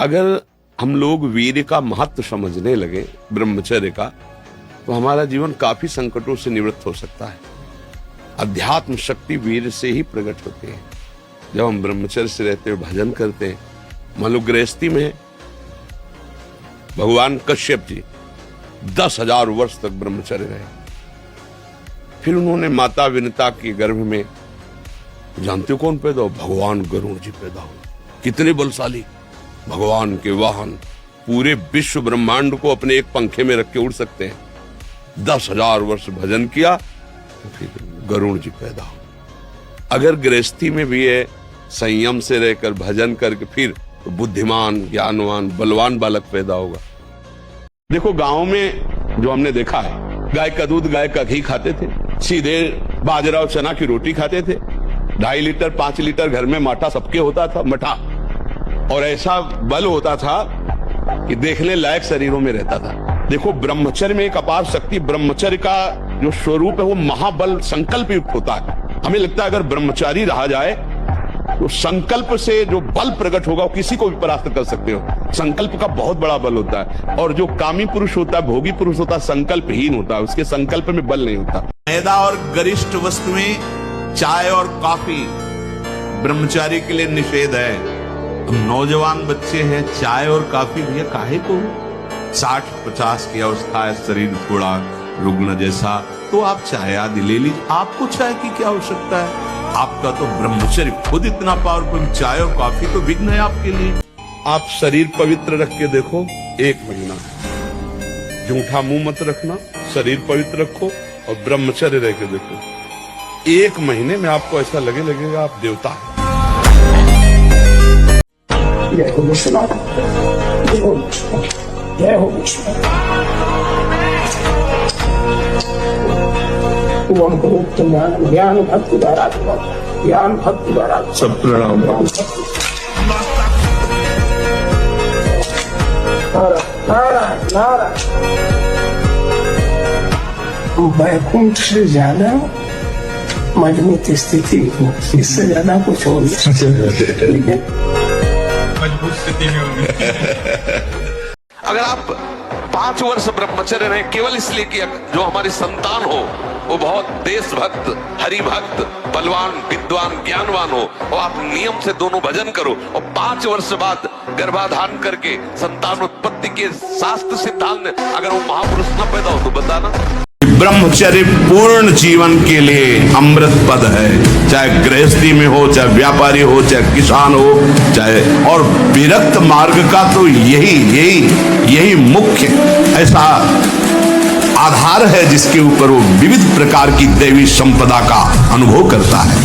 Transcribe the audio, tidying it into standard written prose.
अगर हम लोग वीर्य का महत्व समझने लगे, ब्रह्मचर्य का, तो हमारा जीवन काफी संकटों से निवृत्त हो सकता है। अध्यात्म शक्ति वीर्य से ही प्रकट होती है। जब हम ब्रह्मचर्य से रहते हैं, भजन करते हैं, मान लो गृहस्थी में भगवान कश्यप जी 10,000 वर्ष तक ब्रह्मचर्य रहे। फिर उन्होंने माता विनता के गर्भ में, जानते हो कौन पैदा हो? भगवान गरुड़ जी पैदा हो। कितने बलशाली, भगवान के वाहन, पूरे विश्व ब्रह्मांड को अपने एक पंखे में रख के उड़ सकते हैं। 10,000 वर्ष भजन किया तो फिर गरुड़ जी पैदा हो। अगर गृहस्थी में भी है, संयम से रहकर भजन करके, फिर तो बुद्धिमान, ज्ञानवान, बलवान बालक पैदा होगा। देखो गांव में जो हमने देखा है, गाय का दूध, गाय का घी खाते थे, सीधे बाजरा और चना की रोटी खाते थे, 2.5 लीटर 5 लीटर घर में माठा सबके होता था, मठा, और ऐसा बल होता था कि देखने लायक शरीरों में रहता था। देखो ब्रह्मचर्य में एक अपार शक्ति, ब्रह्मचर्य का जो स्वरूप है वो महाबल संकल्प युक्त होता है। हमें लगता है अगर ब्रह्मचारी रहा जाए तो संकल्प से जो बल प्रकट होगा वो किसी को भी परास्त कर सकते हो। संकल्प का बहुत बड़ा बल होता है, और जो कामी पुरुष होता है, भोगी पुरुष होता है, संकल्पहीन होता है, उसके संकल्प में बल नहीं होता। मैदा और गरिष्ठ वस्तुएं, चाय और कॉफी ब्रह्मचारी के लिए निषेध है। हम नौजवान बच्चे हैं, चाय और कॉफी भैया काहे को? 60-50 की अवस्था है, शरीर थोड़ा रुग्ण जैसा, तो आप चाय आदि ले लीजिए। आपको चाय की क्या आवश्यकता है? आपका तो ब्रह्मचर्य खुद इतना पावरफुल, चाय और कॉफी तो विघ्न है आपके लिए। आप शरीर पवित्र रख के देखो, 1 महीना जूठा मुंह मत रखना, शरीर पवित्र रखो और ब्रह्मचर्य रह के देखो, 1 महीने में आपको ऐसा लगेगा आप देवता हैं। जय हो विष्णु, जय हो विष्णु, जय हो विष्णु। ओम गुरुप्त ज्ञान भक्ति द्वारा, ज्ञान भक्ति द्वारा सब प्रणाम। नारायण नारायण। वैकुंठ से ज्यादा मजबूत स्थिति, इससे ज्यादा कुछ हो नहीं। मजबूत स्थिति में होगी। अगर आप 5 वर्ष ब्रह्मचर्य रहे केवल इसलिए कि जो हमारी संतान हो वो बहुत देशभक्त, हरिभक्त, बलवान, विद्वान, ज्ञानवान हो, और आप नियम से दोनों भजन करो, और 5 वर्ष बाद गर्भाधान करके संतान उत्पत्ति के शास्त्र सिद्धांत अगर वो महापुरुष न पैदा हो तो बताना। ब्रह्मचर्य पूर्ण जीवन के लिए अमृत पद है। चाहे गृहस्थी में हो, चाहे व्यापारी हो, चाहे किसान हो, चाहे, और विरक्त मार्ग का तो यही मुख्य ऐसा आधार है जिसके ऊपर वो विविध प्रकार की दैवी संपदा का अनुभव करता है।